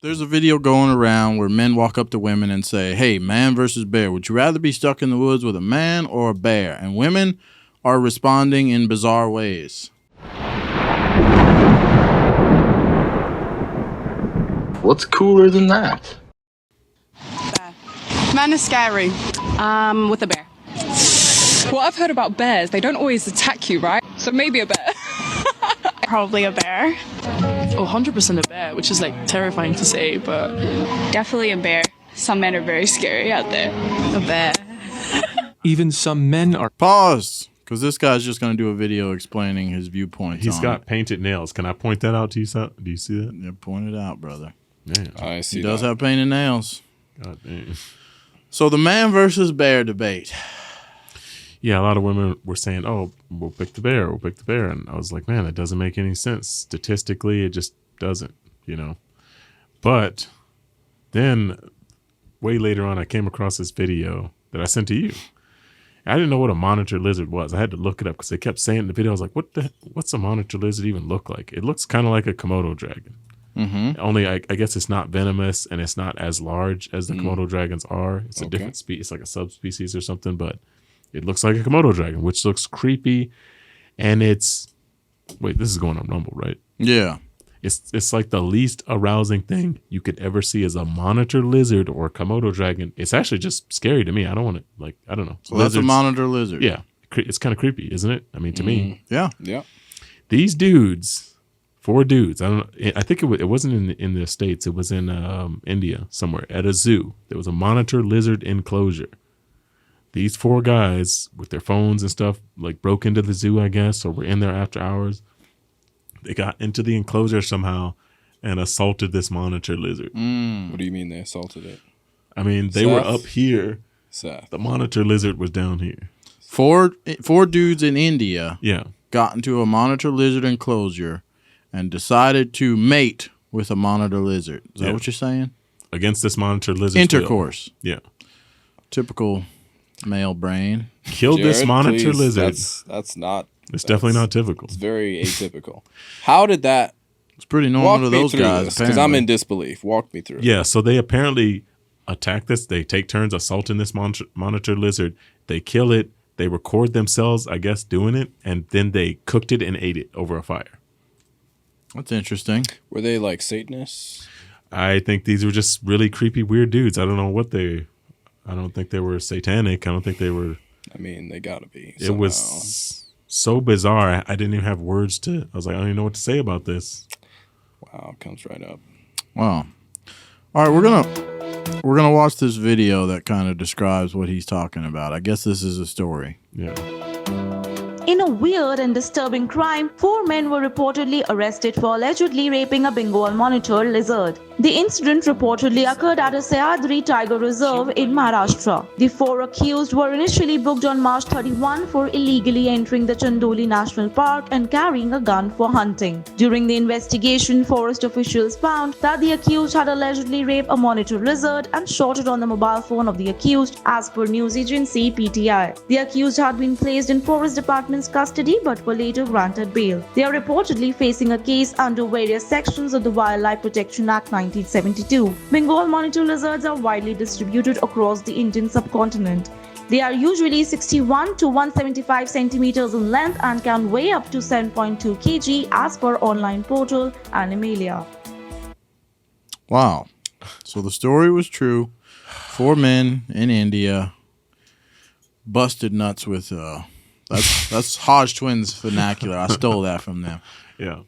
There's a video going around where men walk up to women and say, hey, man versus bear, would you rather be stuck in the woods with a man or a bear? And women are responding in bizarre ways. What's cooler than that? Bear. Man is scary. With a bear. What I've heard about bears, they don't always attack you, right? So maybe a bear. Probably a bear. Oh, 100% a bear, which is like terrifying to say, but Definitely a bear. Some men are very scary out there. a bear. Even some men are. Pause, because this guy's just going to do a video explaining his viewpoints. He's on got it. painted nails. Can I point that out to you? Do you see that? Yeah, point it out, brother. Yeah. I see. He does have painted nails. God damn. So the man versus bear debate. Yeah, a lot of women were saying, "Oh, we'll pick the bear. We'll pick the bear," and I was like, "Man, that doesn't make any sense. Statistically, it just doesn't, you know." But then, way later on, I came across this video that I sent to you. I didn't know what a monitor lizard was. I had to look it up because they kept saying in the video. I was like, what's a monitor lizard even look like? It looks kind of like a Komodo dragon. Mm-hmm. Only, I guess it's not venomous and it's not as large as the Komodo dragons are. It's a different species. It's like a subspecies or something, but it looks like a Komodo dragon, which looks creepy. And it's, wait, this is going on Rumble, right? Yeah. It's like the least arousing thing you could ever see as a monitor lizard or a Komodo dragon. It's actually just scary to me. I don't want to, like, I don't know. So that's a monitor lizard. Yeah. It's kind of creepy, isn't it? I mean, to me. Yeah. Yeah. These dudes, 4 dudes, I don't know. I think it wasn't in the States. It was in India somewhere at a zoo. There was a monitor lizard enclosure. These 4 guys with their phones and stuff like broke into the zoo, I guess, or were in there after hours. They got into the enclosure somehow and assaulted this monitor lizard. What do you mean they assaulted it? I mean, they were up here. Seth. The monitor lizard was down here. 4 dudes in India Yeah. got into a monitor lizard enclosure and decided to mate with a monitor lizard. Is that what you're saying? Against this monitor lizard. Intercourse. Yeah. Typical male brain. Killed this Jared, monitor please, lizard. That's not. It's definitely not typical. It's very atypical. How did that? It's pretty Walk normal to me those through guys. this because I'm in disbelief. Walk me through. Yeah, so they apparently attack this. They take turns assaulting this monitor lizard. They kill it. They record themselves, I guess, doing it, and then they cooked it and ate it over a fire. That's interesting. Were they like Satanists? I think these were just really creepy, weird dudes. I don't know what they. I don't think they were satanic. I don't think they were. I mean, they gotta be. It was so bizarre. I didn't even have words to. I was like, I don't even know what to say about this. Wow, comes right up. Wow. All right, we're gonna watch this video that kind of describes what he's talking about. I guess this is a story. Yeah. In a weird and disturbing crime, 4 men were reportedly arrested for allegedly raping a Bengal monitor lizard. The incident reportedly occurred at a Sayadri Tiger Reserve in Maharashtra. The 4 accused were initially booked on March 31 for illegally entering the Chandoli National Park and carrying a gun for hunting. During the investigation, forest officials found that the accused had allegedly raped a monitor lizard and shot it on the mobile phone of the accused, as per news agency PTI. The accused had been placed in Forest Department's custody but were later granted bail. They are reportedly facing a case under various sections of the Wildlife Protection Act 1972. Bengal monitor lizards are widely distributed across the Indian subcontinent. They are usually 61 to 175 centimeters in length and can weigh up to 7.2 kg as per online portal Animalia. Wow. So the story was true. 4 men in India busted nuts with that's Hodge Twins vernacular. I stole that from them. Yeah.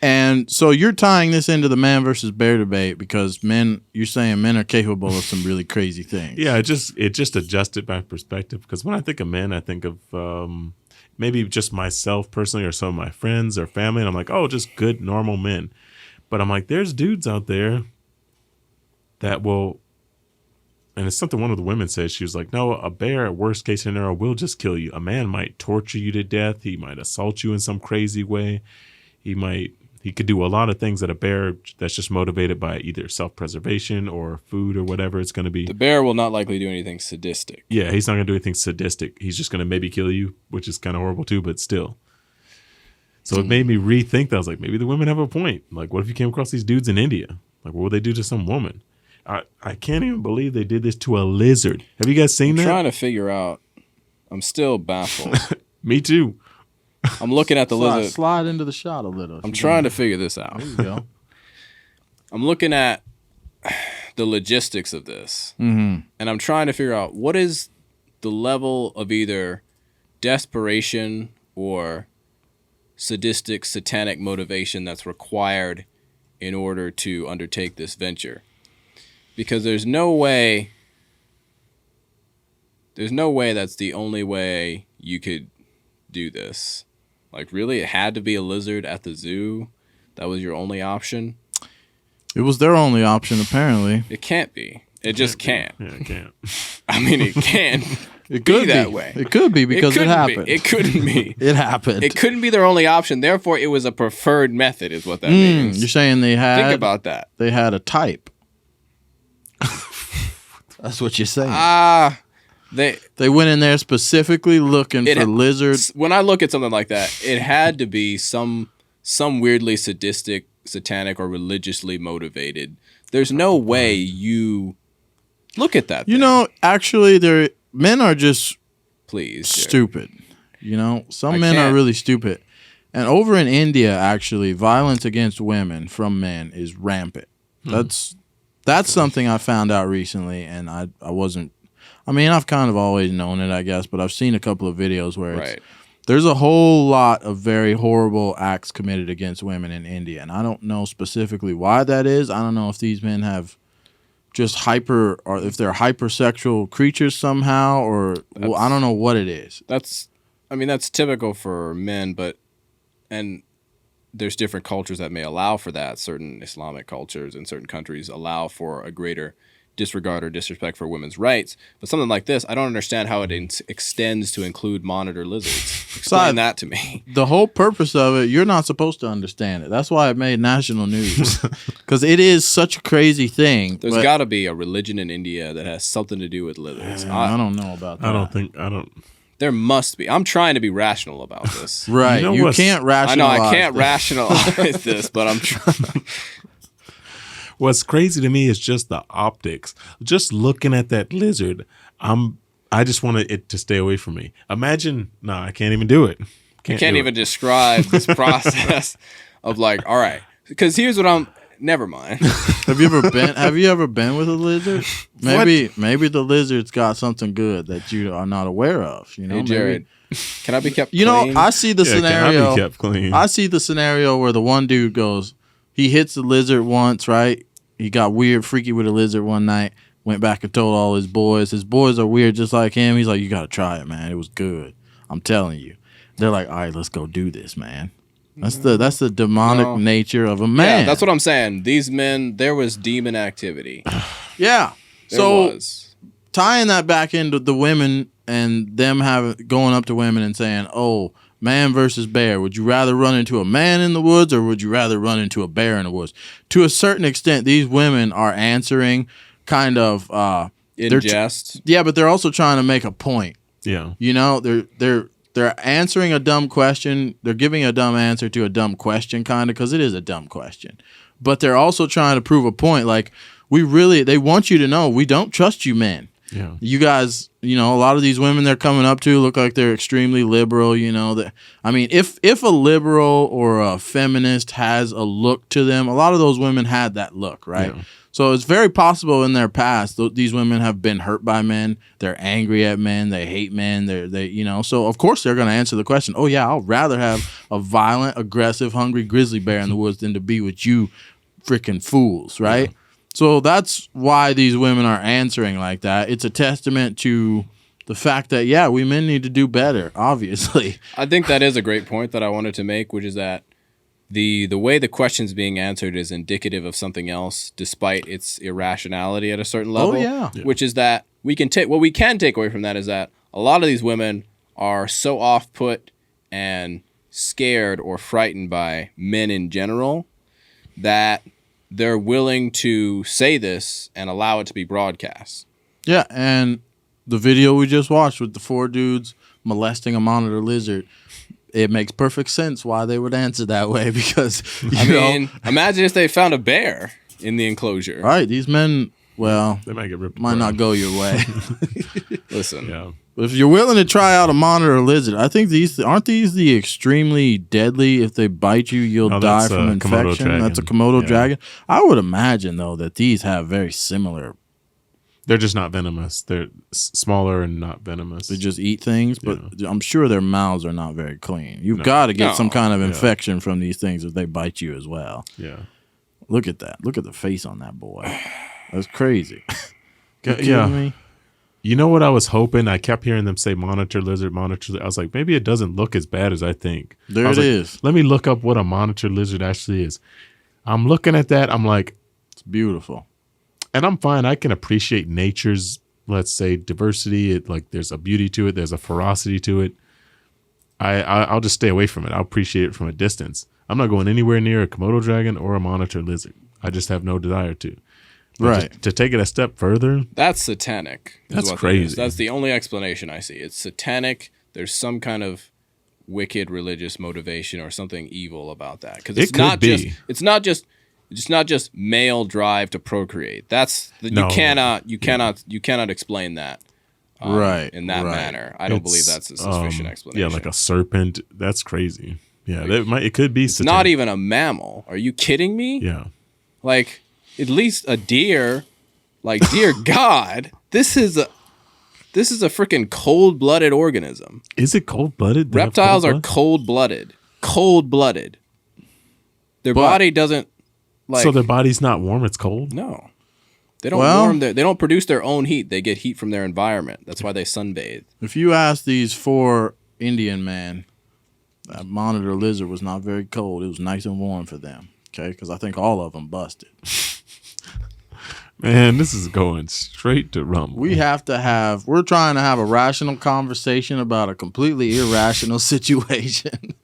And so you're tying this into the man versus bear debate because you're saying men are capable of some really crazy things. Yeah, it just adjusted my perspective because when I think of men, I think of maybe just myself personally or some of my friends or family, and I'm like, oh, just good, normal men. But I'm like, there's dudes out there that will, and it's something one of the women said. She was like, no, a bear, worst case scenario, will just kill you. A man might torture you to death. He might assault you in some crazy way. He could do a lot of things that a bear that's just motivated by either self-preservation or food or whatever it's going to be. The bear will not likely do anything sadistic. Yeah, he's not going to do anything sadistic. He's just going to maybe kill you, which is kind of horrible too, but still. So it made me rethink that. I was like, maybe the women have a point. Like, what if you came across these dudes in India? Like, what would they do to some woman? I can't even believe they did this to a lizard. Have you guys seen I'm that? trying to figure out. I'm still baffled. Me too. I'm looking at the lizard. Slide into the shot a little. I'm trying to figure this out. There you go. I'm looking at the logistics of this, and I'm trying to figure out what is the level of either desperation or sadistic, satanic motivation that's required in order to undertake this venture. Because there's no way that's the only way you could do this. Like, really? It had to be a lizard at the zoo? That was your only option? It was their only option, apparently. It can't be. It just can't. Yeah, it can't. I mean, it can It could be that way. It could be because it couldn't happened. Be. It couldn't be. It happened. It couldn't be their only option. Therefore, it was a preferred method, is what that means. You're saying they had. Think about that. They had a type. That's what you're saying. They went in there specifically looking for lizards. When I look at something like that, it had to be some weirdly sadistic, satanic, or religiously motivated. There's no way you look at that. You know, actually, men are just please stupid. You know, some men are really stupid. And over in India, actually, violence against women from men is rampant. That's something I found out recently, and I wasn't. I mean, I've kind of always known it, I guess, but I've seen a couple of videos where there's a whole lot of very horrible acts committed against women in India, and I don't know specifically why that is. I don't know if these men have just or if they're hypersexual creatures somehow, or I don't know what it is. That's typical for men, and there's different cultures that may allow for that. Certain Islamic cultures in certain countries allow for a greater disregard or disrespect for women's rights. But something like this, I don't understand how it extends to include monitor lizards. Explain that to me. The whole purpose of it, you're not supposed to understand it. That's why it made national news. Because it is such a crazy thing. There's got to be a religion in India that has something to do with lizards. I don't know about that. I don't. There must be. I'm trying to be rational about this. Right. You can't rationalize. I know I can't rationalize this, but I'm trying. What's crazy to me is just the optics. Just looking at that lizard, I just want it to stay away from me. Imagine, no, I can't even do it. I can't even describe this process of like, all right, because here's what never mind. Have you ever been with a lizard? Maybe the lizard's got something good that you are not aware of. You know, hey, Jared, can I be kept clean? You know, I see the scenario. Can I be kept clean? I see the scenario where the one dude goes, he hits the lizard once, right? He got weird, freaky with a lizard one night. Went back and told all his boys. His boys are weird just like him. He's like, you got to try it, man. It was good. I'm telling you. They're like, all right, let's go do this, man. That's the demonic nature of a man. Yeah, that's what I'm saying. These men, there was demon activity. Yeah. Tying that back into the women and them going up to women and saying, oh, man versus bear. Would you rather run into a man in the woods or would you rather run into a bear in the woods? To a certain extent, these women are answering kind of in jest. Yeah, but they're also trying to make a point. Yeah. You know, they're answering a dumb question. They're giving a dumb answer to a dumb question, kind of, because it is a dumb question. But they're also trying to prove a point. Like, they want you to know we don't trust you men. Yeah. You guys, you know, a lot of these women they're coming up to look like they're extremely liberal, you know. I mean, if a liberal or a feminist has a look to them, a lot of those women had that look, right? Yeah. So it's very possible in their past these women have been hurt by men. They're angry at men. They hate men. They you know. So of course they're going to answer the question. Oh yeah, I'd rather have a violent, aggressive, hungry grizzly bear in the woods than to be with you, freaking fools, right? Yeah. So that's why these women are answering like that. It's a testament to the fact that, yeah, we men need to do better, obviously. I think that is a great point that I wanted to make, which is that the way the question's being answered is indicative of something else, despite its irrationality at a certain level. Oh, yeah. Which is that what we can take away from that is that a lot of these women are so off-put and scared or frightened by men in general that they're willing to say this and allow it to be broadcast. Yeah, and the video we just watched with the 4 dudes molesting a monitor lizard, it makes perfect sense why they would answer that way because, I mean, imagine if they found a bear. in the enclosure. All right, these men, well, They might get ripped. might not apart. go your way. Listen, Yeah. But if you're willing to try out a monitor lizard, I think these aren't these the extremely deadly. If they bite you, you'll No, die that's from a Komodo infection. That's a dragon. Komodo Yeah. dragon. I would imagine though that these have very similar. They're just not venomous. They're smaller and not venomous. They just eat things, but I'm sure their mouths are not very clean. You've got to get some kind of infection from these things if they bite you as well. Yeah. Look at that. Look at the face on that boy. That's crazy. You Yeah. kidding me? You know what I was hoping? I kept hearing them say monitor lizard, monitor lizard. I was like, maybe it doesn't look as bad as I think. There I was it like, is. Let me look up what a monitor lizard actually is. I'm looking at that. I'm like, It's beautiful. and I'm fine. I can appreciate nature's, let's say, diversity. It like there's a beauty to it. There's a ferocity to it. I'll just stay away from it. I'll appreciate it from a distance. I'm not going anywhere near a Komodo dragon or a monitor lizard. I just have no desire to. But Right. to take it a step further, that's satanic. is That's what that crazy. is. That's the only explanation I see. It's satanic. There's some kind of wicked religious motivation or something evil about that. Because it's It could not be. just. It's not just male drive to procreate. No. You cannot explain that. Right, in that right. manner. I don't believe that's a sufficient explanation. Yeah, like a serpent. That's crazy. Yeah, it could be. It's not even a mammal. Are you kidding me? Yeah. Like at least a deer. Like dear God, this is a freaking cold-blooded organism. Is it cold-blooded? They have Reptiles are cold-blood? cold-blooded. Their body doesn't like. So their body's not warm. It's cold. No, they don't they don't produce their own heat. They get heat from their environment. That's why they sunbathe. If you ask these 4 Indian men, that monitor lizard was not very cold. It was nice and warm for them. Okay, because I think all of them busted. Man, this is going straight to Rumble. We're trying to have a rational conversation about a completely irrational situation.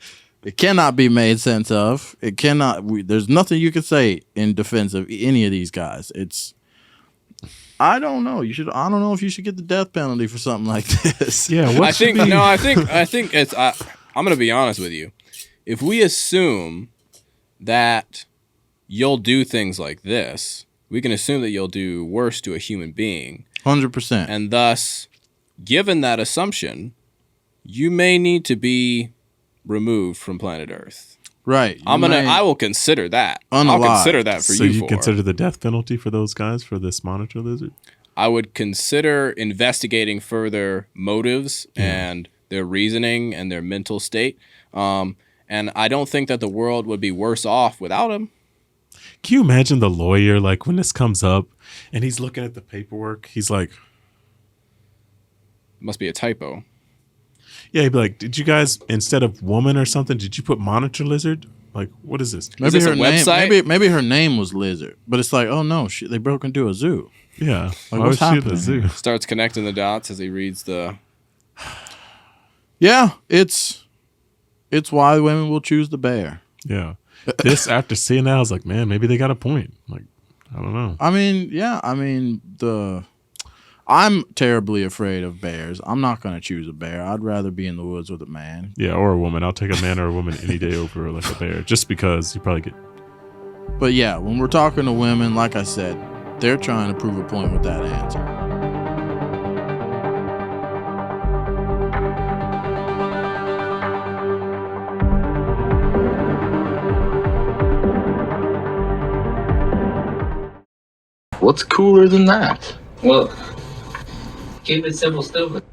It cannot be made sense of. It cannot. There's nothing you can say in defense of any of these guys. I don't know. I don't know if you should get the death penalty for something like this. Yeah, I think it's. I'm gonna be honest with you. If we assume that you'll do things like this, we can assume that you'll do worse to a human being. 100%. And thus, given that assumption, you may need to be removed from planet Earth. Right. I will consider that. Unalive. I'll consider that for so you. you consider the death penalty for those guys for this monitor lizard? I would consider investigating further motives and their reasoning and their mental state. And I don't think that the world would be worse off without him. Can you imagine the lawyer, like, when this comes up and he's looking at the paperwork, he's like, Must be a typo. yeah, he'd be like, did you guys, instead of woman or something, did you put monitor lizard? Like, what is this? Maybe this her a name. website? Maybe her name was Lizard, but it's like, oh no, they broke into a zoo. Yeah. Like, why what's was she at the happening zoo? here? Starts connecting the dots as he reads the... Yeah, it's why women will choose the bear. Yeah. This, after seeing that, I was like, man, maybe they got a point. Like, I don't know. I mean, yeah, I'm terribly afraid of bears. I'm not going to choose a bear. I'd rather be in the woods with a man. Yeah, or a woman. I'll take a man or a woman any day over like a bear, just because you probably get. But yeah, when we're talking to women, like I said, they're trying to prove a point with that answer. What's cooler than that? Well, keep it simple, stupid.